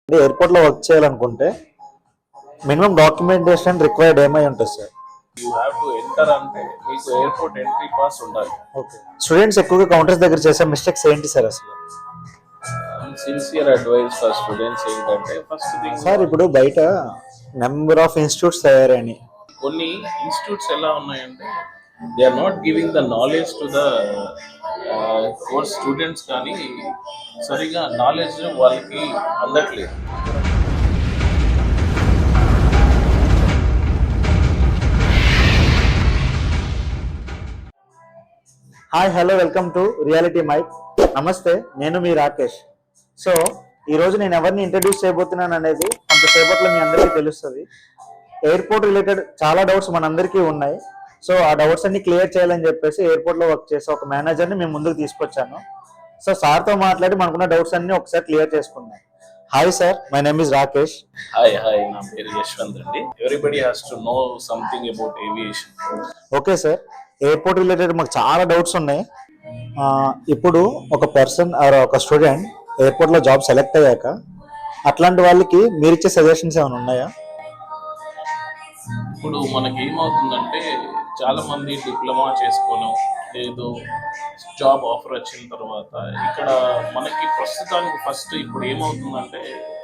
Airport లో work చేయాలనుకుంటే minimum documentation required ఏమై ఉంటుంది sir? You have to enter అంటే మీకు ఎయిర్పోర్ట్ ఎంట్రీ పాస్ ఉండాలి. ఓకే. స్టూడెంట్స్ ఎక్కువగా కౌంటర్స్ దగ్గర చేసే మిస్టేక్స్ ఏంటి సార్ అసలు? సిన్సియర్ అడ్వైస్ ఫర్ స్టూడెంట్స్ ఏంటంటే ఫస్ట్ థింగ్ సార్ ఇప్పుడు బయట నెంబర్ ఆఫ్ ఇన్స్టిట్యూట్స్ తయారని కొన్ని ఇన్స్టిట్యూట్స్ ఎలా ఉన్నాయంటే they are not giving the knowledge to the course students, కానీ సరిగా నాలెడ్జ్ వాళ్ళకి అందట్లేదు. Hi hello welcome to Reality Mike. నమస్తే, నేను మీ రాకేష్. సో ఈరోజు నేను ఎవరిని ఇంట్రడ్యూస్ చేయబోతున్నాను అనేది కొంతసేపట్లో మీ అందరికీ తెలుస్తుంది. ఎయిర్పోర్ట్ రిలేటెడ్ చాలా డౌట్స్ మనందరికీ ఉన్నాయి. సో ఆ డౌట్స్ అన్ని క్లియర్ చేయాలని చెప్పేసి ఎయిర్పోర్ట్లో వర్క్ చేసే ఒక మేనేజర్ని మేము ముందుకు తీసుకొచ్చాను. సో సార్తో మాట్లాడి మనకున్న డౌట్స్ అన్ని ఒకసారి క్లియర్ చేసుకుందాం. Hi sir, my name is Rakesh. Hi, నా పేరు యశ్వంత్ అండి. Everybody has to know something about aviation. Okay sir, airport related మాకు చాలా డౌట్స్ ఉన్నాయి. ఇప్పుడు ఒక పర్సన్ ఆర్ ఒక స్టూడెంట్ ఎయిర్పోర్ట్లో జాబ్ సెలెక్ట్ అయ్యాక అట్లాంటి వాళ్ళకి మీరు ఇచ్చే సజెషన్స్ ఏమైనా ఉన్నాయా? ఇప్పుడు మనకి ఏమవుతుందంటే చాలా మంది డిప్లొమా చేసుకోను లేదు, జాబ్ ఆఫర్ వచ్చిన తర్వాత ఇక్కడ మనకి ప్రస్తుతానికి ఫస్ట్ ఇప్పుడు ఏమవుతుందంటే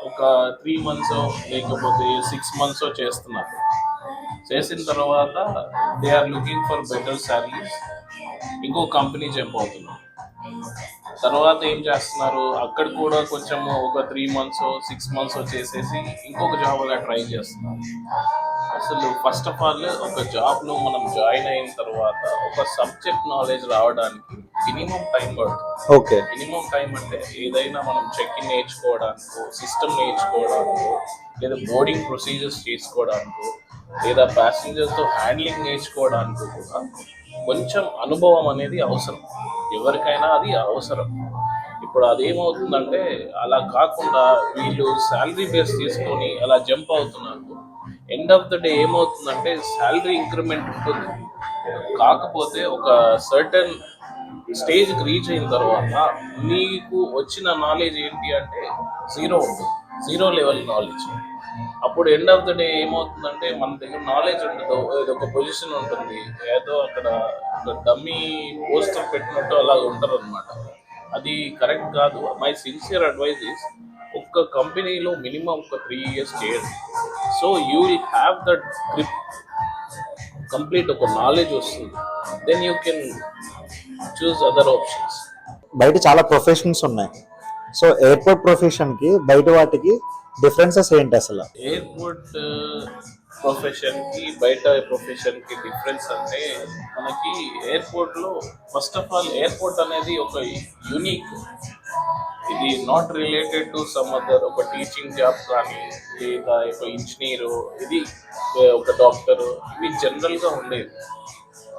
ఒక 3 months లేకపోతే 6 months చేస్తున్నారు. చేసిన తర్వాత they are looking for better salaries, ఇంకో కంపెనీ జంప్ అవుతున్నారు. తర్వాత ఏం చేస్తున్నారు, అక్కడ కూడా కొంచెం ఒక 3 months 6 months చేసేసి ఇంకొక జాబ్ అలా ట్రై చేస్తున్నారు. అసలు ఫస్ట్ ఆఫ్ ఆల్ ఒక జాబ్లో మనం జాయిన్ అయిన తర్వాత ఒక సబ్జెక్ట్ నాలెడ్జ్ రావడానికి మినిమం టైం పడుతుంది. ఓకే. మినిమం టైం అంటే ఏదైనా మనం చెక్ ఇన్ నేర్చుకోవడానికో, సిస్టమ్ నేర్చుకోవడానికో, లేదా బోర్డింగ్ ప్రొసీజర్స్ చేసుకోవడానికో, లేదా ప్యాసింజర్స్తో హ్యాండ్లింగ్ నేర్చుకోవడానికి కూడా కొంచెం అనుభవం అనేది అవసరం. ఎవరికైనా అది అవసరం. ఇప్పుడు అదేమవుతుందంటే అలా కాకుండా వీళ్ళు శాలరీ బేస్ తీసుకొని అలా జంప్ అవుతున్నారు. ఎండ్ ఆఫ్ ద డే ఏమవుతుందంటే శాలరీ ఇంక్రిమెంట్ ఉంటుంది, కాకపోతే ఒక సర్టన్ స్టేజ్కి రీచ్ అయిన తర్వాత మీకు వచ్చిన నాలెడ్జ్ ఏంటి అంటే జీరో ఉంటుంది, జీరో లెవెల్ నాలెడ్జ్. అప్పుడు ఎండ్ ఆఫ్ ద డే ఏమవుతుందంటే మన దగ్గర నాలెడ్జ్ ఉండదు, ఏదో ఒక పొజిషన్ ఉంటుంది, ఏదో అక్కడ డమ్మీ పోస్టర్ పెట్టినట్టు అలా ఉంటారు అనమాట. అది కరెక్ట్ కాదు. మై సిన్సియర్ అడ్వైజ్ ఇస్ ఒక్క కంపెనీలో మినిమం ఒక 3 years చేయండి. So you will have that grip, complete ఒక నాలెడ్జ్ వస్తుంది. Then you can choose other options. బయట చాలా ప్రొఫెషన్స్ ఉన్నాయి. సో ఎయిర్పోర్ట్ ప్రొఫెషన్కి బయట వాటికి డిఫరెన్సెస్ ఏంటి అసలు? ఎయిర్పోర్ట్ ప్రొఫెషన్కి బయట ప్రొఫెషన్కి డిఫరెన్స్ అంటే మనకి ఎయిర్పోర్ట్లో ఫస్ట్ ఆఫ్ ఆల్ ఎయిర్పోర్ట్ అనేది ఒక యూనిక్, ఇది not related to some other ఒక టీచింగ్ జాబ్ కానీ లేదా ఒక ఇంజనీరు, ఇది ఒక డాక్టరు, ఇవి జనరల్గా ఉండేది.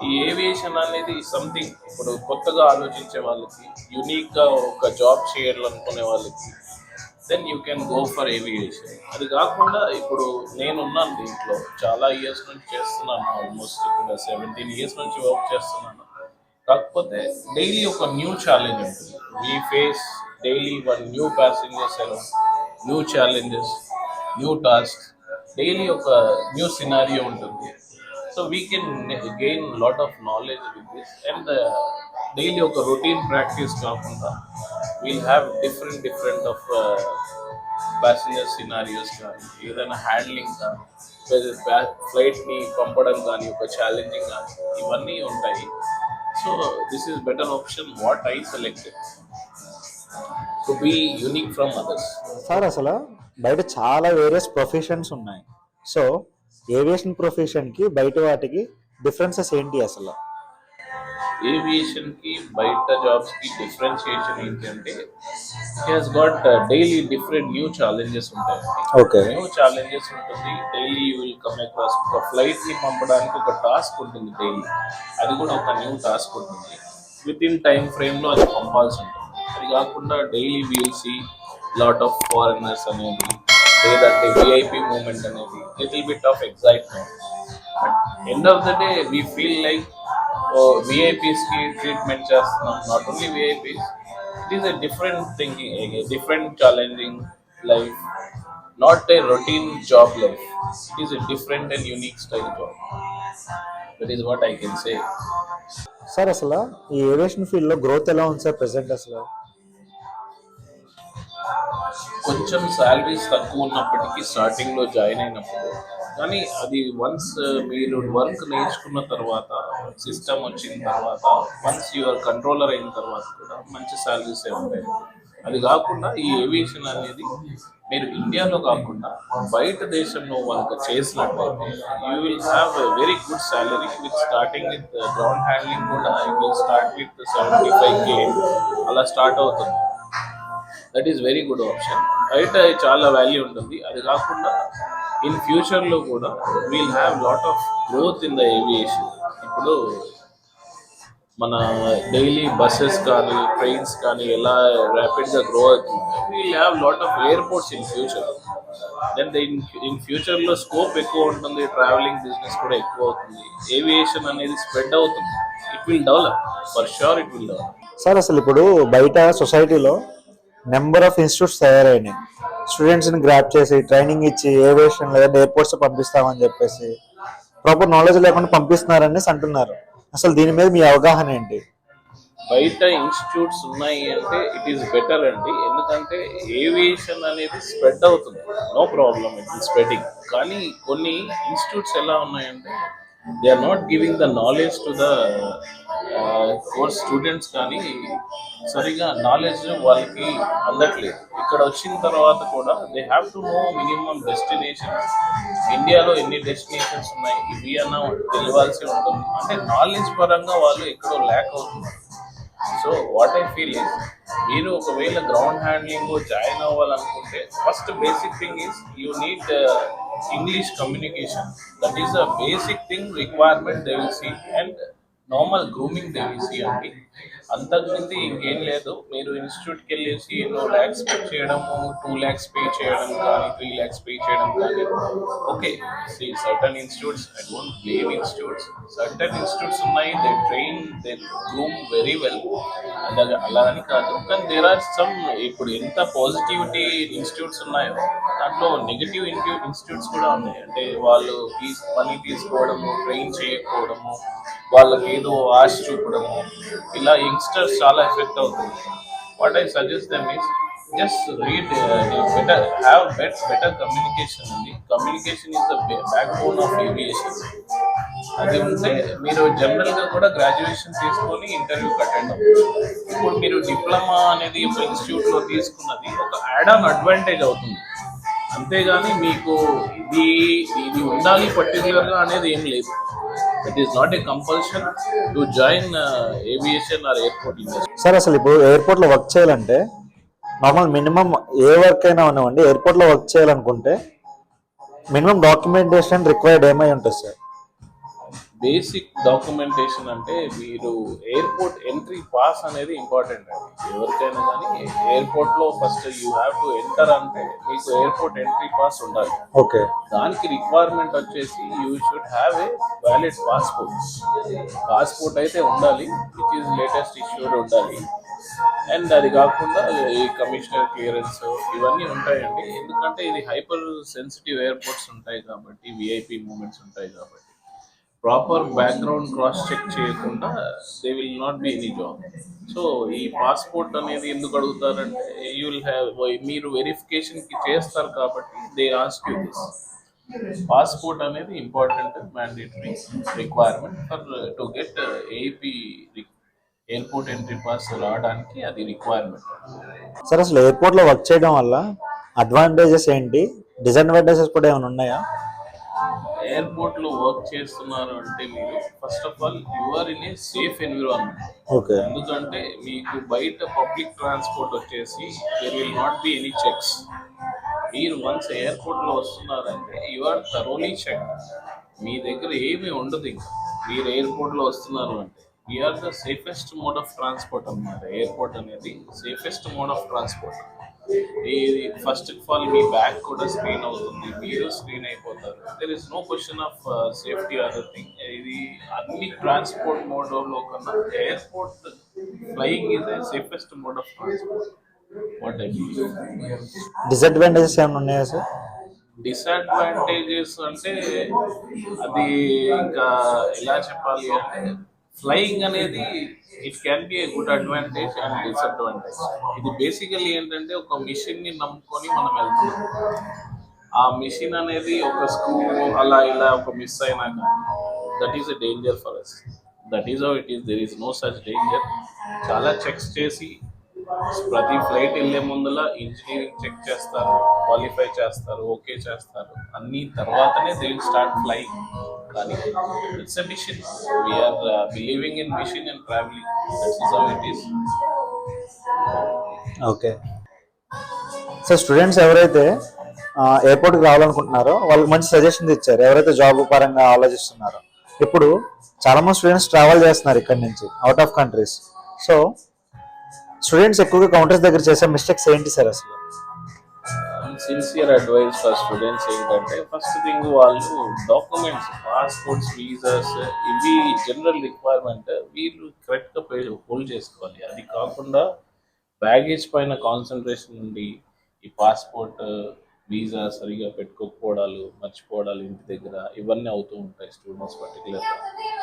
ఈ ఏవియేషన్ అనేది సంథింగ్ ఇప్పుడు కొత్తగా ఆలోచించే వాళ్ళకి, యూనిక్గా ఒక జాబ్ చేయాలనుకునే వాళ్ళకి then you can go for aviation. అది కాకుండా ఇప్పుడు నేనున్నాను దీంట్లో చాలా ఇయర్స్ నుంచి చేస్తున్నాను, ఆల్మోస్ట్ ఇప్పుడు 17 years నుంచి వర్క్ చేస్తున్నాను. కాకపోతే డైలీ ఒక న్యూ ఛాలెంజ్ ఉంటుంది. We face daily one new passengers, new challenges, new task, daily ఒక న్యూ సినారియో ఉంటుంది. So we can gain lot of knowledge with this. And daily ఒక రొటీన్ ప్రాక్టీస్ కాకుండా we'll have different off passenger scenarios కానీ, ఏదైనా handling కానీ, ఫ్లైట్ని పంపడం కానీ, ఒక ఛాలెంజింగ్ కానీ, ఇవన్నీ ఉంటాయి. So this is better option what I selected to be unique from others. Sir అసలు బయట చాలా వేరియస్ ప్రొఫెషన్స్ ఉన్నాయి. సో ఏవియేషన్ ప్రొఫెషన్కి బయట వాటికి డిఫరెన్సెస్ ఏంటి అసలు? ఏవియేషన్కి బయట జాబ్స్కి డిఫరెన్షియేషన్ ఏంటంటే it has got daily different new challenges ఉంటాయి. ఓకే. న్యూ ఛాలెంజెస్ ఉంటుంది. Daily you will come across ఒక ఫ్లైట్ని పంపడానికి ఒక టాస్క్ ఉంటుంది డైలీ, అది కూడా ఒక న్యూ టాస్క్ ఉంటుంది. విత్ ఇన్ టైం ఫ్రేమ్లో అది పంపాల్సి ఉంటుంది. అది కాకుండా daily we'll see lot of foreigners అనేది, లేదంటే విఐపి మూమెంట్ అనేది, little bit of excitement. But end of the day we feel like విఐపీస్కి ట్రీట్మెంట్ చేస్తున్నాం. నాట్ ఓన్లీ విఐపీస్, it is a different thinking, different challenging, life, not a routine job life. It is a different and unique style job. That is what I can say. Sir అసలు ఈ aviation ఫీల్డ్లో growth ఎలా ఉంది sir present అసలు? కొంచెం salaries తక్కువ ఉన్నప్పటికీ స్టార్టింగ్లో జాయిన్ అయినప్పుడు, కానీ అది వన్స్ మీరు వర్క్ నేర్చుకున్న తర్వాత, సిస్టమ్ వచ్చిన తర్వాత, వన్స్ యువర్ కంట్రోలర్ అయిన తర్వాత కూడా మంచి శాలరీస్ ఉంటాయి. అది కాకుండా ఈ ఏవియేషన్ అనేది మీరు ఇండియాలో కాకుండా బయట దేశంలో వాళ్ళకి చేసినట్లయితే you will have a very good salary with starting with ground handling కూడా you will start with 75K అలా స్టార్ట్ అవుతుంది. That is very good option. బయట చాలా వాల్యూ ఉంటుంది. అది కాకుండా ఇన్ ఫ్యూచర్లో కూడా we'll have lot of growth in the aviation. ఇప్పుడు మన డైలీ బస్సెస్ కానీ ట్రైన్స్ కానీ ఎలా ర్యాపిడ్గా గ్రో అవుతుంది, we'll have lot of airports in future. Then in ఫ్యూచర్లో స్కోప్ ఎక్కువ ఉంటుంది, ట్రావెలింగ్ బిజినెస్ కూడా ఎక్కువ అవుతుంది, ఏవియేషన్ అనేది స్ప్రెడ్ అవుతుంది. It will develop, for sure it will develop. Sir అసలు ఇప్పుడు బయట సొసైటీలో నెంబర్ ఆఫ్ ఇన్స్టిట్యూట్స్ తయారైనాయి. స్టూడెంట్స్ని గ్రాప్ చేసి ట్రైనింగ్ ఇచ్చి ఏవియేషన్ లేదా ఎయిర్పోర్ట్స్ పంపిస్తామని చెప్పేసి ప్రాపర్ నాలెడ్జ్ లేకుండా పంపిస్తున్నారని అంటున్నారు. అసలు దీని మీద మీ అవగాహన ఏంటి? బయట ఇన్స్టిట్యూట్స్ ఉన్నాయి అంటే ఇట్ ఈస్ బెటర్ అండి. ఎందుకంటే ఏవియేషన్ అనేది స్ప్రెడ్ అవుతుంది, no problem, it is spreading. కానీ కొన్ని ఇన్స్టిట్యూట్స్ ఎలా ఉన్నాయంటే they are not giving the knowledge to the course students, కానీ సరిగా నాలెడ్జ్ వాళ్ళకి అందట్లేదు. ఇక్కడ వచ్చిన తర్వాత కూడా they have to know minimum destinations, ఇండియాలో ఎన్ని డెస్టినేషన్స్ ఉన్నాయి ఇవి అన్న తెలియాల్సి ఉంటుంది. అంటే నాలెడ్జ్ పరంగా వాళ్ళు ఎక్కడో ల్యాక్ అవుతుంది. So what I feel is, మీరు ఒకవేళ గ్రౌండ్ హ్యాండ్లింగ్ జాయిన్ అవ్వాలనుకుంటే first basic thing is you need English communication. That is the basic thing requirement they will see, and normal grooming they will see అండి. అంతకుమించి ఇంకేం లేదు. మీరు ఇన్స్టిట్యూట్కి వెళ్ళేసి ఎన్నో ల్యాక్స్ పే చేయడము, 2 lakhs పే చేయడం కానీ, 3 lakhs పే చేయడం కానీ, okay see certain institutes, I don't blame institutes, certain institutes ఉన్నాయి, they train, they groom very well, అలా అని కాదు. కానీ దేర్ ఆర్ సమ్, ఇప్పుడు ఎంత పాజిటివిటీ ఇన్స్టిట్యూట్స్ ఉన్నాయో దాంట్లో నెగిటివ్ ఇన్స్టిట్యూట్స్ కూడా ఉన్నాయి. అంటే వాళ్ళు మనీ తీసుకోవడము, ట్రైన్ చేయకపోవడము, వాళ్ళకి ఏదో ఆశ చూపడము, ఇలా యంగ్స్టర్స్ చాలా ఎఫెక్ట్ అవుతుంది. What I suggest them is just read, better have better communication అండి. Communication is the backbone of aviation. అది ఉంటే మీరు జనరల్గా కూడా గ్రాడ్యుయేషన్ తీసుకొని ఇంటర్వ్యూకి అటెండ్ అవ్వచ్చు. ఇప్పుడు మీరు డిప్లొమా అనేది ఒక ఇన్స్టిట్యూట్లో తీసుకున్నది ఒక యాడ్ ఆన్ అడ్వాంటేజ్ అవుతుంది, అంతేగాని మీకు ఇది ఉండాలి పర్టికులర్గా అనేది ఏం లేదు. It is not a compulsion to join aviation or airport industry. Sir అసలు ఇప్పుడు ఎయిర్పోర్ట్లో వర్క్ చేయాలంటే నార్మల్ మినిమం ఏ వర్క్ అయినా ఉన్నామండి, ఎయిర్పోర్ట్లో వర్క్ చేయాలనుకుంటే మినిమం డాక్యుమెంటేషన్ రిక్వైర్డ్ ఏమై ఉంటుంది సార్? బేసిక్ డాక్యుమెంటేషన్ అంటే మీరు ఎయిర్పోర్ట్ ఎంట్రీ పాస్ అనేది ఇంపార్టెంట్ అండి. ఎవరికైనా కానీ ఎయిర్పోర్ట్లో first you have to enter అంటే మీకు ఎయిర్పోర్ట్ ఎంట్రీ పాస్ ఉండాలి. ఓకే, దానికి రిక్వైర్మెంట్ వచ్చేసి you should have a valid passport అయితే ఉండాలి, విచ్ ఈజ్ లేటెస్ట్ ఇష్యూడ్ ఉండాలి. అండ్ అది కాకుండా ఈ కమిషనర్ క్లియరెన్స్ ఇవన్నీ ఉంటాయండి. ఎందుకంటే ఇది హైపర్ సెన్సిటివ్ ఎయిర్పోర్ట్స్ ఉంటాయి కాబట్టి, విఐపి మూమెంట్స్ ఉంటాయి కాబట్టి ప్రాపర్ బ్యాక్గ్రౌండ్ క్రాస్ చెక్ చేయకుండా they will not be any job. So ఈ పాస్పోర్ట్ అనేది ఎందుకు అడుగుతారంటే యూ విల్ హ్యావ్, మీరు వెరిఫికేషన్కి చేస్తారు కాబట్టి they ask you this. Passport అనేది important mandatory requirement for to get AP airport entry pass రావడానికి, అది రిక్వైర్మెంట్. సార్ అసలు ఎయిర్పోర్ట్లో వర్క్ చేయడం వల్ల అడ్వాంటేజెస్ ఏంటి, డిసడ్వాంటేజెస్ కూడా ఏమైనా ఉన్నాయా? ఎయిర్పోర్ట్లో వర్క్ చేస్తున్నారు అంటే మీరు first of all you're in a safe environment. Okay, ఎందుకంటే మీకు బయట పబ్లిక్ ట్రాన్స్పోర్ట్ వచ్చేసి there will not be any checks. మీరు వన్స్ ఎయిర్పోర్ట్లో వస్తున్నారంటే యు ఆర్ థరోలీ చెక్. మీ దగ్గర ఏమీ ఉండదు. ఇంకా మీరు ఎయిర్పోర్ట్లో వస్తున్నారు అంటే we're the safest mode of transport అన్నమాట. ఎయిర్పోర్ట్ అనేది సేఫెస్ట్ మోడ్ ఆఫ్ ట్రాన్స్పోర్ట్. ఇది ఫస్ట్ ఆఫ్ ఆల్ మీ బ్యాగ్ కూడా స్క్రీన్ అవుతుంది, మీరు స్క్రీన్ అయిపోతారు. There is no question of safety other thing. ఇది అన్ని ట్రాన్స్పోర్ట్ మోడ్లో కన్నా airport flying is the safest mode of transport. What I believe. Disadvantages ఏమైనా ఉన్నాయా సార్? డిసడ్వాంటేజెస్ అంటే అది ఇంకా ఎలా చెప్పాలి అంటే ఫ్లయింగ్ అనేది it can be a good advantage and disadvantage. ఇది బేసికలీ ఏంటంటే ఒక మిషన్ ని నమ్ముకొని మనం వెళ్తున్నాం. ఆ మిషన్ అనేది ఒక స్క్రూ అలా ఇలా ఒక మిస్ అయినా కానీ that is a danger for us. That is how it is. There is no such danger. చాలా చెక్స్ చేసి ప్రతి ఫ్లైట్ వెళ్ళే ముందల ఇంజనీరింగ్ చెక్ చేస్తారు, క్వాలిఫై చేస్తారు, ఓకే చేస్తారు, అన్ని తర్వాతనే దే విల్ స్టార్ట్ ఫ్లైయింగ్. కానీ it's a mission. We're believing in mission and travelling. That's how it is. Okay sir, students ఎవరైతే ఎయిర్పోర్ట్కి రావాలనుకుంటున్నారో వాళ్ళకి మంచి సజెషన్స్ ఇచ్చారు. ఎవరైతే జాబ్ పరంగా ఆలోచిస్తున్నారో, ఇప్పుడు చాలా మంది స్టూడెంట్స్ ట్రావెల్ చేస్తున్నారు ఇక్కడ నుంచి out of countries. So students ఎక్కువగా కౌంటర్స్ దగ్గర చేసే మిస్టేక్స్ ఏంటి సార్ అసలు? సిన్సియర్ అడ్వైస్ ఫర్ స్టూడెంట్స్ ఏంటంటే ఫస్ట్ థింగ్ వాళ్ళు డాక్యుమెంట్స్, పాస్పోర్ట్స్, వీసాస్ ఇవి జనరల్ రిక్వైర్మెంట్ వీళ్ళు కరెక్ట్గా హోల్డ్ చేసుకోవాలి. అది కాకుండా బ్యాగేజ్ పైన కాన్సన్ట్రేషన్ ఉండి ఈ పాస్పోర్ట్, వీసా సరిగా పెట్టుకోకపోవడాలు, మర్చిపోవడాలు ఇంటి దగ్గర ఇవన్నీ అవుతూ ఉంటాయి స్టూడెంట్స్ పర్టికులర్గా.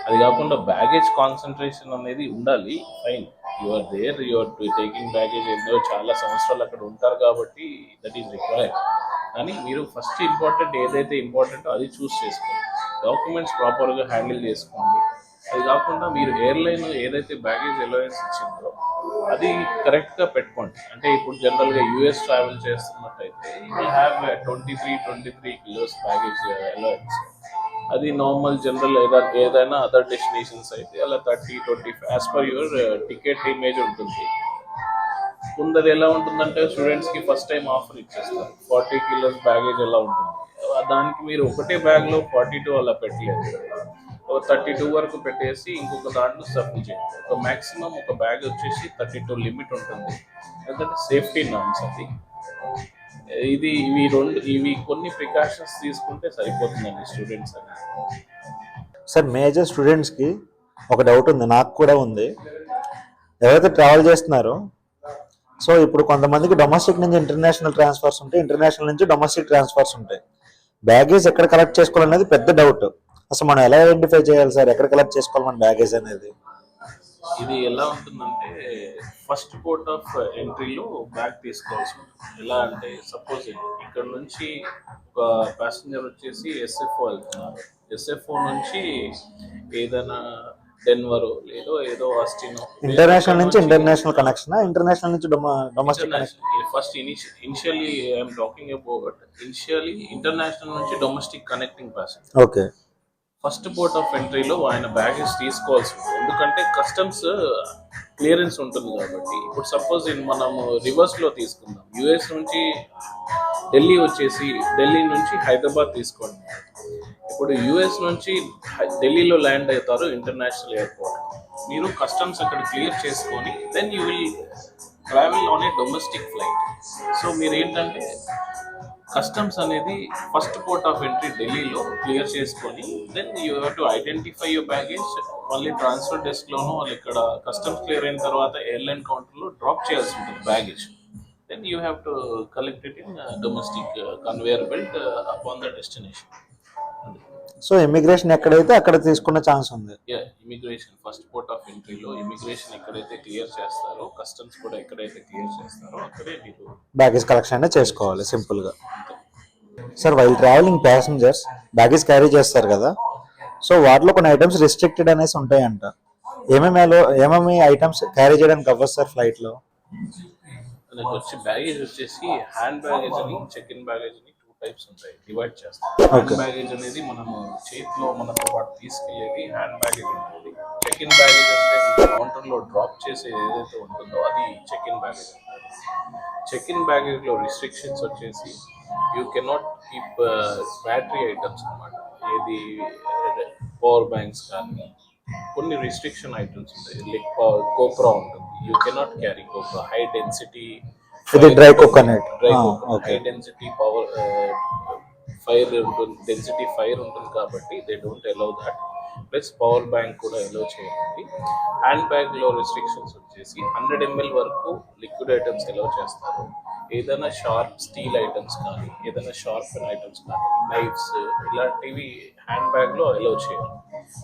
అది కాకుండా బ్యాగేజ్ కాన్సన్ట్రేషన్ అనేది ఉండాలి. Fine, you are there, you are taking baggage, ఎన్నో చాలా సంవత్సరాలు అక్కడ ఉంటారు కాబట్టి దట్ ఈస్ రిక్వైర్డ్. కానీ మీరు ఫస్ట్ ఇంపార్టెంట్ ఏదైతే ఇంపార్టెంటో అది చూస్ చేసుకోండి. డాక్యుమెంట్స్ ప్రాపర్గా హ్యాండిల్ చేసుకోండి. అది కాకుండా మీరు ఎయిర్లైన్ ఏదైతే బ్యాగేజ్ అలవెన్స్ ఇచ్చిందో అది కరెక్ట్గా పెట్టుకోండి. అంటే ఇప్పుడు జనరల్గా యూఎస్ ట్రావెల్ చేస్తున్నట్టయితే you have 23 kilos baggage allowance. అది నార్మల్ జనరల్ ఏదైనా అదర్ డెస్టినేషన్స్ అయితే అలా 30-25 as per your ticket image ఉంటుంది. కొందరు ఎలా ఉంటుందంటే స్టూడెంట్స్కి ఫస్ట్ టైం ఆఫర్ ఇచ్చేస్తారు 40 కిలోస్ బ్యాగేజ్ ఎలా ఉంటుంది. దానికి మీరు ఒకటే బ్యాగ్లో 42 అలా పెట్టలేదు, 32 వరకు పెట్టేసి ఇంకొక దాంట్లో సబ్మిట్ చేయండి. ఒక మ్యాక్సిమం ఒక బ్యాగ్ వచ్చేసి 32 లిమిట్ ఉంటుంది. ఎందుకంటే సేఫ్టీ నామ్స్ అది. ఇవి కొన్ని ప్రికాషన్స్ తీసుకుంటే సరిపోతుందండి స్టూడెంట్స్ అని. సార్, మేజర్ స్టూడెంట్స్కి ఒక డౌట్ ఉంది, నాకు కూడా ఉంది. ఎవరైతే ట్రావెల్ చేస్తున్నారో, సో ఇప్పుడు కొంతమందికి డొమెస్టిక్ నుంచి ఇంటర్నేషనల్ ట్రాన్స్ఫర్స్ ఉంటాయి, ఇంటర్నేషనల్ నుంచి డొమెస్టిక్ ట్రాన్స్ఫర్స్ ఉంటాయి. బ్యాగేజ్ ఎక్కడ కలెక్ట్ చేసుకోవాలనేది పెద్ద డౌట్. అసలు మనం ఎలా ఐడెంటిఫై చేయాలి సార్, ఎక్కడ కలెక్ట్ చేసుకోవాలి మన బ్యాగేజ్ అనేది? ఇది ఎలా ఉంటుందంటే ఫస్ట్ పోర్ట్ ఆఫ్ ఎంట్రీలో బ్యాగ్ తీసుకోవాల్సి ఉంటుంది. ఎలా అంటే సపోజ్ ఇక్కడ నుంచి ఒక ప్యాసింజర్ వచ్చేసి ఎస్ఎఫ్ఓ వెళ్తున్నారు. ఎస్ఎఫ్ఓ నుంచి ఏదైనా డెన్వర్ లేదో ఏదో ఆస్టిన్, ఇంటర్నేషనల్ నుంచి ఇంటర్నేషనల్ కనెక్షన్, ఇంటర్నేషనల్ నుంచి domestic connection. First initially I'm talking about initially international నుంచి domestic connecting passenger. Okay. First port of ఎంట్రీలో ఆయన బ్యాగేజ్ తీసుకోవాల్సి ఉంటుంది. ఎందుకంటే కస్టమ్స్ క్లియరెన్స్ ఉంటుంది కాబట్టి. ఇప్పుడు సపోజ్ మనము రివర్స్లో తీసుకుందాం. యుఎస్ నుంచి ఢిల్లీ వచ్చేసి ఢిల్లీ నుంచి హైదరాబాద్ తీసుకోండి. ఇప్పుడు యుఎస్ నుంచి ఢిల్లీలో ల్యాండ్ అవుతారు ఇంటర్నేషనల్ ఎయిర్పోర్ట్. మీరు కస్టమ్స్ అక్కడ క్లియర్ చేసుకొని then you will travel on a domestic flight. So మీరు ఏంటంటే కస్టమ్స్ అనేది ఫస్ట్ పోర్ట్ ఆఫ్ ఎంట్రీ ఢిల్లీలో క్లియర్ చేసుకొని then you have to identify your baggage. మళ్ళీ ట్రాన్స్ఫర్ డెస్క్లోనూ వాళ్ళు ఇక్కడ కస్టమ్స్ క్లియర్ అయిన తర్వాత ఎయిర్లైన్ కౌంటర్లో డ్రాప్ చేయాల్సి ఉంటుంది baggage. Then you have to collect it in domestic conveyor belt upon the destination. So immigration ఎక్కడైతే అక్కడ తీసుకున్న ఛాన్స్ ఉంది. ఇమిగ్రేషన్ ఫస్ట్ పోర్ట్ ఆఫ్ ఎంట్రీలో ఇమిగ్రేషన్ ఎక్కడైతే క్లియర్ చేస్తారో, కస్టమ్స్ కూడా ఎక్కడైతే క్లియర్ చేస్తారో అక్కడే మీరు బ్యాగేజ్ కలెక్షన్ అనేది చేసుకోవాలి సింపుల్గా. Sir, while travelling passengers baggage carry చేస్తారు కదా, సో వాటిలో కొన్ని ఐటమ్స్ రిస్ట్రిక్టెడ్ అనేసి ఉంటాయంట. ఏమేమి ఐటమ్స్ క్యారీ చేయడానికి అవ్వదు సార్ ఫ్లైట్లో? మనకు వచ్చి బ్యాగేజ్ వచ్చేసి హ్యాండ్ బ్యాగేజ్ అని, చెక్ ఇన్ బ్యాగేజ్ అని టైప్స్ ఉంటాయి, డివైడ్ చేస్తాం. హ్యాండ్ బ్యాగేజ్ అనేది మనము చేతిలో మనతో పాటు తీసుకెళ్ళేది హ్యాండ్ బ్యాగేజ్ ఉంటుంది. చెక్ ఇన్ బ్యాగేజ్ అంటే కౌంటర్లో డ్రాప్ చేసే ఏదైతే ఉంటుందో అది చెక్ ఇన్ బ్యాగేజ్ ఉంటుంది. చెక్ ఇన్ బ్యాగేజ్లో రిస్ట్రిక్షన్స్ వచ్చేసి you cannot keep battery items అనమాట. ఏది పవర్ బ్యాంక్స్ కానీ కొన్ని రిస్ట్రిక్షన్ ఐటమ్స్ ఉంటాయి. లైక్ కోప్రా ఉంటుంది, you cannot carry copra. High density dry coconut, high density power fire ఉంటుంది, డెన్సిటీ ఫైర్ ఉంటుంది కాబట్టి they don't allow that. Plus power bank కూడా ఎలో చేయండి. హ్యాండ్ బ్యాగ్లో రెస్ట్రిక్షన్స్ వచ్చేసి 100 ml వరకు లిక్విడ్ ఐటమ్స్ ఎలో చేస్తారు. ఏదైనా షార్ప్ స్టీల్ ఐటమ్స్ కానీ ఏదైనా షార్ప్ ఐటమ్స్ కానీ నైఫ్స్ ఇలాంటివి హ్యాండ్ బ్యాగ్లో ఎలో చేయరు.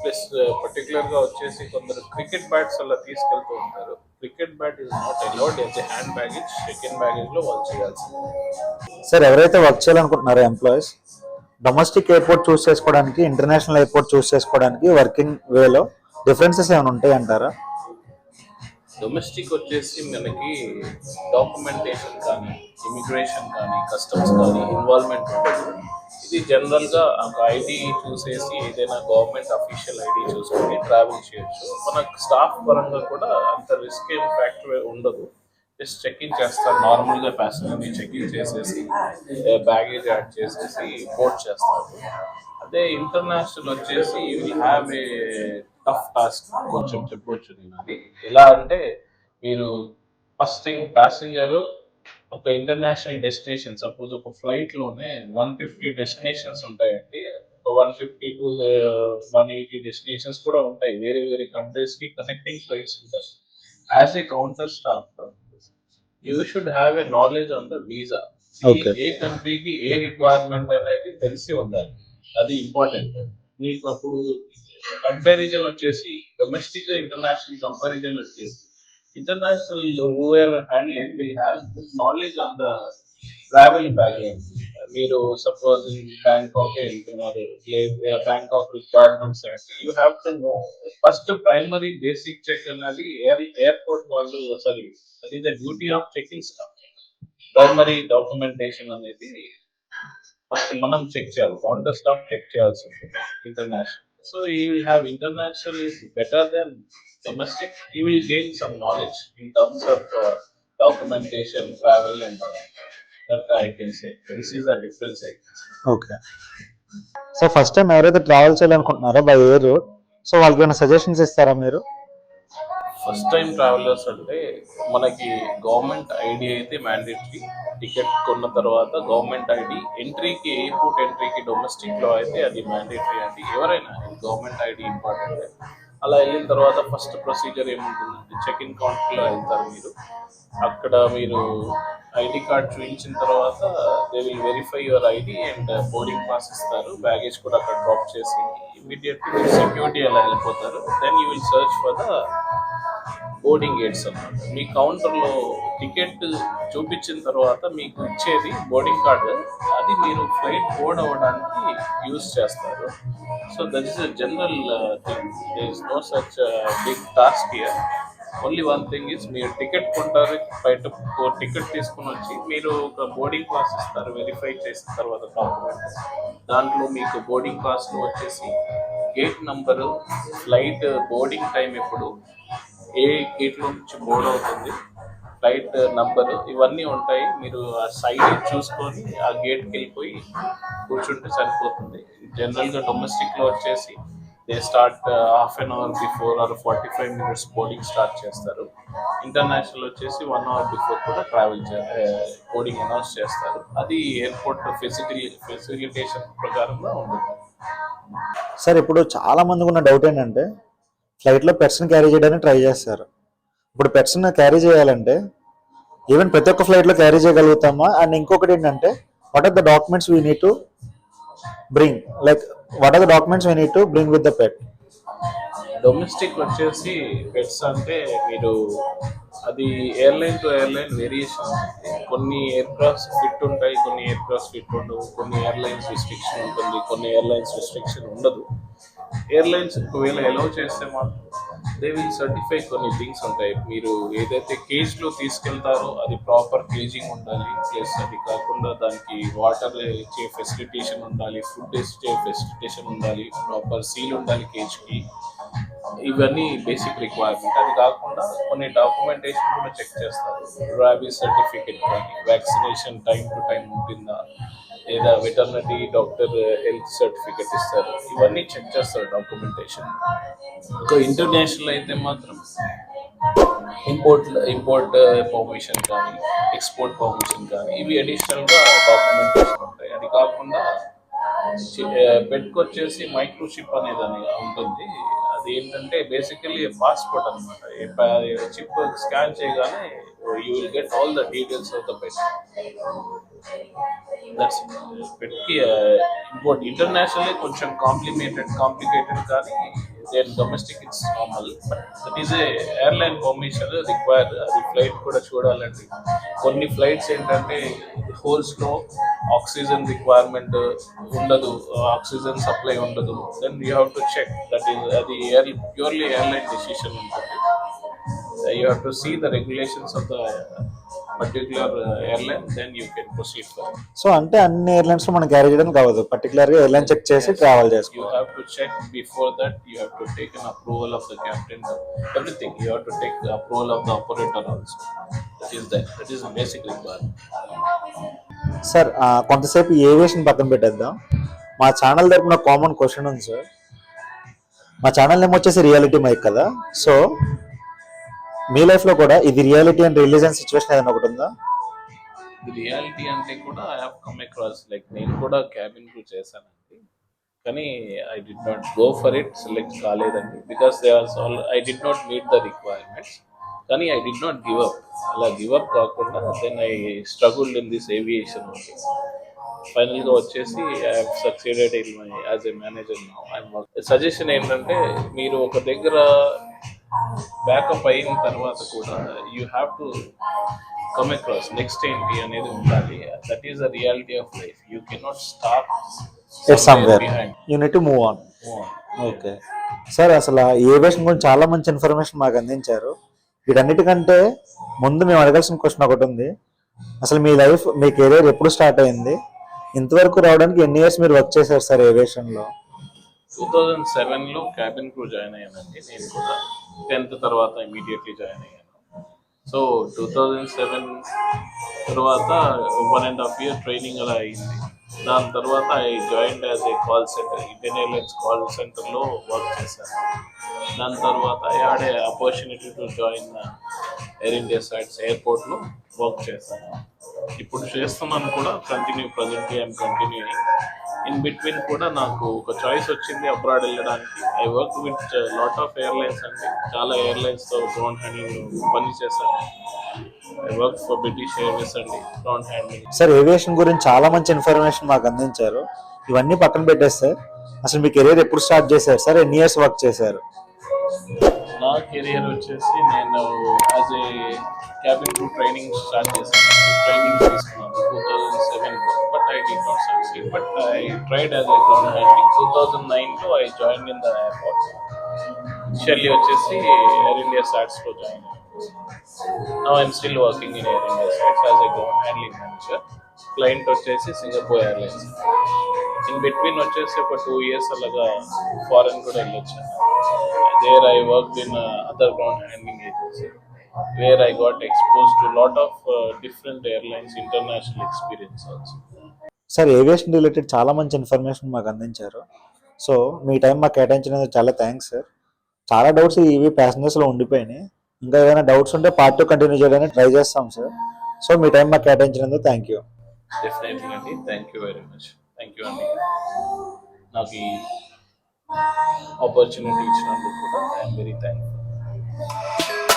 ప్లస్ పర్టికులర్గా వచ్చేసి కొందరు క్రికెట్ బ్యాట్స్ అలా తీసుకెళ్తూ ఉంటారు. Cricket bat is not allowed as a hand baggage. Second బ్యాగేజ్లో వాళ్ళు చేయాల్సింది. సార్, ఎవరైతే వర్క్ చేయాలనుకుంటున్నారో ఎంప్లాయీస్ డొమెస్టిక్ ఎయిర్పోర్ట్ చూస్ చేసుకోవడానికి, ఇంటర్నేషనల్ ఎయిర్పోర్ట్ చూస్ చేసుకోవడానికి వర్కింగ్ వేలో డిఫరెన్సెస్ ఏమైనా ఉంటాయి అంటారా? డొమెస్టిక్ వచ్చేసి మనకి డాక్యుమెంటేషన్ కానీ ఇమిగ్రేషన్ కానీ కస్టమ్స్ కానీ ఇన్వాల్వ్మెంట్ ఉండదు. ఇది జనరల్గా ఒక ఐడి చూసేసి ఏదైనా గవర్నమెంట్ అఫీషియల్ ఐడి చూసుకొని ట్రావెల్ చేయొచ్చు. మనకు స్టాఫ్ పరంగా కూడా అంత రిస్క్ ఏం ఫ్యాక్టర్ ఉండదు. జస్ట్ చెక్ఇన్ చేస్తారు, నార్మల్గా ప్యాసింజర్ని చెక్ఇన్ చేసేసి బ్యాగేజ్ యాడ్ చేసేసి పోర్ట్ చేస్తారు. అదే ఇంటర్నేషనల్ వచ్చేసి you will have a tough task కొంచెం చెప్పొచ్చు నేను. అది ఎలా అంటే మీరు ఫస్ట్ థింగ్ ప్యాసింజర్ ఒక ఇంటర్నేషనల్ డెస్టినేషన్, సపోజ్ ఒక ఫ్లైట్లోనే 150 డెస్టినేషన్స్ ఉంటాయండి. 150 to 180 డెస్టినేషన్స్ కూడా ఉంటాయి. వేరే వేరే కంట్రీస్కి కనెక్టింగ్ ఫ్లైట్స్ ఉంటాయి. As a counter staff you should have a knowledge on the visa. ఏ కంట్రీకి ఏ రిక్వైర్మెంట్ అనేది తెలిసి ఉండాలి, అది ఇంపార్టెంట్. మీకు అప్పుడు కంపారిజన్ వచ్చేసి డొమెస్టిక్ ఇంటర్నేషనల్ కంపారిజన్ వచ్చేసి international whoever handling will have knowledge on the travel baggage. మీరు సపోజ్ బ్యాంకాక్ వెళ్తున్నారు, Bangkok requirements you have to know first primary basic check అనేది ఎయిర్పోర్ట్ వాళ్ళు sorry that is the duty of checking staff. Primary documentation అనేది first మనం check చేయాలి, counter staff check చేయాల్సి ఉంటుంది international. So you will have international is better than domestic. You will gain some knowledge in terms of documentation, travel, and that I can say. This is the difference. Okay. So first time ఎవరైతే travel చేయాలనుకుంటున్నారో by air road, so వాళ్ళకి ఏమైనా suggestions ఇస్తారా మీరు? First time travellers అంటే మనకి government ID అయితే mandatory. Ticket కొన్న తర్వాత గవర్నమెంట్ ఐడి ఎంట్రీకి, ఎయిర్పోర్ట్ ఎంట్రీకి డొమెస్టిక్లో అయితే అది మ్యాండేటరీ అండి. ఎవరైనా గవర్నమెంట్ ఐడి ఇంపార్టెంట్. అలా వెళ్ళిన తర్వాత ఫస్ట్ ప్రొసీజర్ ఏముంటుందంటే చెక్ ఇన్ కౌంటర్లో వెళ్తారు మీరు. అక్కడ మీరు ఐడి కార్డ్ చూపించిన తర్వాత they will verify your ID and boarding pass ఇస్తారు. బ్యాగేజ్ కూడా అక్కడ డ్రాప్ చేసి ఇమీడియట్లీ సెక్యూరిటీ అలా వెళ్ళిపోతారు. Then you will search for the boarding gates అన్నమాట. మీ కౌంటర్లో టికెట్ చూపించిన తర్వాత మీకు ఇచ్చేది బోర్డింగ్ కార్డు. అది మీరు ఫ్లైట్ బోర్డ్ అవ్వడానికి యూజ్ చేస్తారు. So that is a general thing. There is no such big task here. Only one thing is మీరు టికెట్ కొంటారు, బయట టికెట్ తీసుకుని వచ్చి మీరు ఒక బోర్డింగ్ పాస్ ఇస్తారు. వెరిఫై చేసిన తర్వాత డాక్యుమెంట్ దాంట్లో మీకు బోర్డింగ్ పాస్లో వచ్చేసి gate number, flight boarding time ఎప్పుడు, ఏ గేట్లో నుంచి బోర్డ్ అవుతుంది, ఫ్లైట్ నంబరు, ఇవన్నీ ఉంటాయి. మీరు ఆ సైడ్ చూసుకొని ఆ గేట్కి వెళ్ళిపోయి కూర్చుంటే సరిపోతుంది. జనరల్గా డొమెస్టిక్లో వచ్చేసి they start half an hour before or 45 minutes boarding start చేస్తారు. ఇంటర్నేషనల్ వచ్చేసి 1 hour బిఫోర్ కూడా బోర్డింగ్ అనౌన్స్ చేస్తారు. అది ఎయిర్పోర్ట్ ఫెసిలిటేషన్ ప్రకారంగా ఉంటుంది. సార్, ఇప్పుడు చాలా మందికి ఉన్న డౌట్ ఏంటంటే ఫ్లైట్లో పెట్స్ని క్యారీ చేయడానికి ట్రై చేస్తారు. ఇప్పుడు పెట్స్ని క్యారీ చేయాలంటే ఈవెన్ ప్రతి ఒక్క ఫ్లైట్లో క్యారీ చేయగలుగుతామా? అండ్ ఇంకొకటి ఏంటంటే what are the documents we need to bring, like what are the documents we need to bring with the pet? Domestic వచ్చేసి పెట్స్ అంటే మీరు అది ఎయిర్లైన్ టు ఎయిర్లైన్ వేరియేషన్ ఉంటుంది. కొన్ని ఎయిర్క్రాఫ్ట్స్ ఫిట్ ఉంటాయి, కొన్ని ఎయిర్క్రాఫ్ట్స్ ఫిట్ ఉండవు. కొన్ని ఎయిర్లైన్స్ రిస్ట్రిక్షన్ ఉంటుంది, కొన్ని ఎయిర్లైన్స్ రిస్ట్రిక్షన్ ఉండదు. ఎయిర్లైన్స్ ఒకవేళ అలౌ చేస్తే మాత్రం దే విల్ సర్టిఫై కొన్ని థింగ్స్ ఉంటాయి. మీరు ఏదైతే కేజ్లో తీసుకెళ్తారో అది ప్రాపర్ కేజింగ్ ఉండాలి. ప్లస్ అది కాకుండా దానికి వాటర్ ఇచ్చే ఫెసిలిటేషన్ ఉండాలి, ఫుడ్ ఇచ్చే ఫెసిలిటేషన్ ఉండాలి, ప్రాపర్ సీల్ ఉండాలి కేజ్కి. ఇవన్నీ బేసిక్ రిక్వైర్మెంట్. అది కాకుండా కొన్ని డాక్యుమెంటేషన్ కూడా చెక్ చేస్తారు. ర్యాబీస్ సర్టిఫికేట్ కానీ, వ్యాక్సినేషన్ టైం టు టైం ఉంటుందా, లేదా వెటర్నరీ డాక్టర్ హెల్త్ సర్టిఫికేట్ ఇస్తారు. ఇవన్నీ చెక్ చేస్తారు డాక్యుమెంటేషన్. ఇంకా ఇంటర్నేషనల్ అయితే మాత్రం ఇంపోర్ట్ పర్మిషన్ కానీ, ఎక్స్పోర్ట్ పర్మిషన్ కానీ, ఇవి అడిషనల్గా డాక్యుమెంటేషన్ ఉంటాయి. అది కాకుండా బెడ్కి వచ్చేసి మైక్రోచిప్ అనేది ఉంటుంది. అది ఏంటంటే బేసికలీ పాస్పోర్ట్ అనమాట. చిప్ స్కాన్ చేయగానే you will get all the details of the bed. That's బెడ్కి ఇంపోర్ట్ ఇంటర్నేషనల్లీ కొంచెం కాంప్లికేటెడ్ కానీ there domestic it's normal. But that is a airline permission required. అది ఫ్లైట్ కూడా చూడాలండి. కొన్ని ఫ్లైట్స్ ఏంటంటే హోల్స్లో ఆక్సిజన్ రిక్వైర్మెంట్ ఉండదు, ఆక్సిజన్ సప్లై ఉండదు. Then you have to check that is అది ప్యూర్లీ ఎయిర్లైన్ డెసిషన్ ఉంటుంది. You have to see the regulations of the particular airline, then you can proceed further. So అంటే అన్ని airlines లో మనం carry చేయడానికి కావద్దు, పర్టికులర్ గా ఎయిర్లైన్ చెక్ చేసి ట్రావెల్ You చేసుకోవాలి. have to check before that. You have to take an approval of the captain, everything. You have to take the approval of the operator also. That is a basic requirement. Sir కొంతసేపు aviation పక్కన పెట్టేద్దాం. మా channel తరపున common question ఉంది sir. మా channel name వచ్చేసి reality mic కదా. So మీ life లో కూడా ఇది రియాలిటీ అండ్ రిలీజియన్ సిచ్యువేషన్ ఏదైనా ఒకటి ఉందా? The reality అంటే కూడా I have come across, like నేను కూడా క్యాబిన్ క్రూ చేశానండి, కానీ I did not go for it, select కాలేదండి, because I did not meet the requirements. కానీ I did not give up. అలా గివ్ అప్ కాకుండా then I struggled in this aviation only. ఫైనల్గా వచ్చేసి I have succeeded in my as a manager now. Suggestion ఏంటంటే మీరు ఒక దగ్గర backup అయిన తర్వాత కూడా you have to come across next ఏంటి అనేది ఉండాలి. That is the reality of life. You cannot stop it's somewhere, you need to move on. Okay sir, అసలు ఏవియేషన్ గురించి చాలా మంచి ఇన్ఫర్మేషన్ మాకు అందించారు. వీటన్నిటికంటే ముందు మేము అడగాల్సిన క్వశ్చన్ ఒకటి ఉంది. అసలు మీ కెరీర్ ఎప్పుడు స్టార్ట్ అయింది? ఇంతవరకు రావడానికి ఎన్ని ఇయర్స్ మీరు వర్క్ చేశారు సార్ ఏవియేషన్లో? 2007లో క్యాబిన్ క్రూ జాయిన్ అయ్యానండి. నేను కూడా 10th తర్వాత ఇమీడియట్లీ జాయిన్ అయ్యాను. సో 2007 తర్వాత 1.5 year ట్రైనింగ్ అలా అయింది. దాని తర్వాత I join as a call centre, Indian airlines call సెంటర్లో వర్క్ చేశాను. దాని తర్వాత I had a opportunity to join air India sites ఎయిర్పోర్ట్లో వర్క్ చేశాను. ఇప్పుడు చేస్తున్నాను కూడా, presently I'm continuing. In between కూడా నాకు ఒక చాయిస్ వచ్చింది అబ్రాడ్ వెళ్ళడానికి. I work with lot of airlines అండి, చాలా ఎయిర్లైన్స్తో గ్రౌండ్ హ్యాండింగ్ పని చేశాను. I work for British airways అండి, గ్రౌండ్ హ్యాండింగ్. సార్ ఏవియేషన్ గురించి చాలా మంచి ఇన్ఫర్మేషన్ మాకు అందించారు. ఇవన్నీ పక్కన పెట్టేస్తే అసలు మీ కెరీర్ ఎప్పుడు స్టార్ట్ చేశారు సార్? ఎన్ని ఇయర్స్ వర్క్ చేశారు? నా కెరియర్ వచ్చేసి నేను as a cabin crew training start చేశాను. ట్రైనింగ్ తీసుకున్నాను 2007లో, but I did not succeed. But I tried as a ground handing. 2009లో I join in the airport. Initially వచ్చేసి ఎయిర్ ఇండియా సాట్స్లో జాయిన్ అయ్యాను. Now I'm still working in Air India SATS as a ground handling manager. Client వచ్చేసి Singapore airlines. In between వచ్చేసి ఒక 2 years అలాగా foreign కూడా వెళ్ళొచ్చాను. There I worked in other ground handling agency where I got expose to lot of different airlines, international experience also. Sir aviation related చాలా మంచి information మాకు అందించారు. సో మీ time మాకు కేటాయించినందుకు చాలా థ్యాంక్స్ సార్. చాలా డౌట్స్ ఇవి ప్యాసింజర్స్లో ఉండిపోయినాయి. ఇంకా ఏదైనా డౌట్స్ ఉంటే పార్ట్ 2 కంటిన్యూ చేయడానికి ట్రై చేస్తాం సార్. సో మీ టైం మాకు కేటాయించినందుకు థ్యాంక్ యూ. డెఫినెట్లీ అండి, thank you very much. Thank you అండి, నాకు ఈ ఆపర్చునిటీ ఇచ్చినందుకు కూడా ఐఎమ్ వెరీ థ్యాంక్ఫుల్.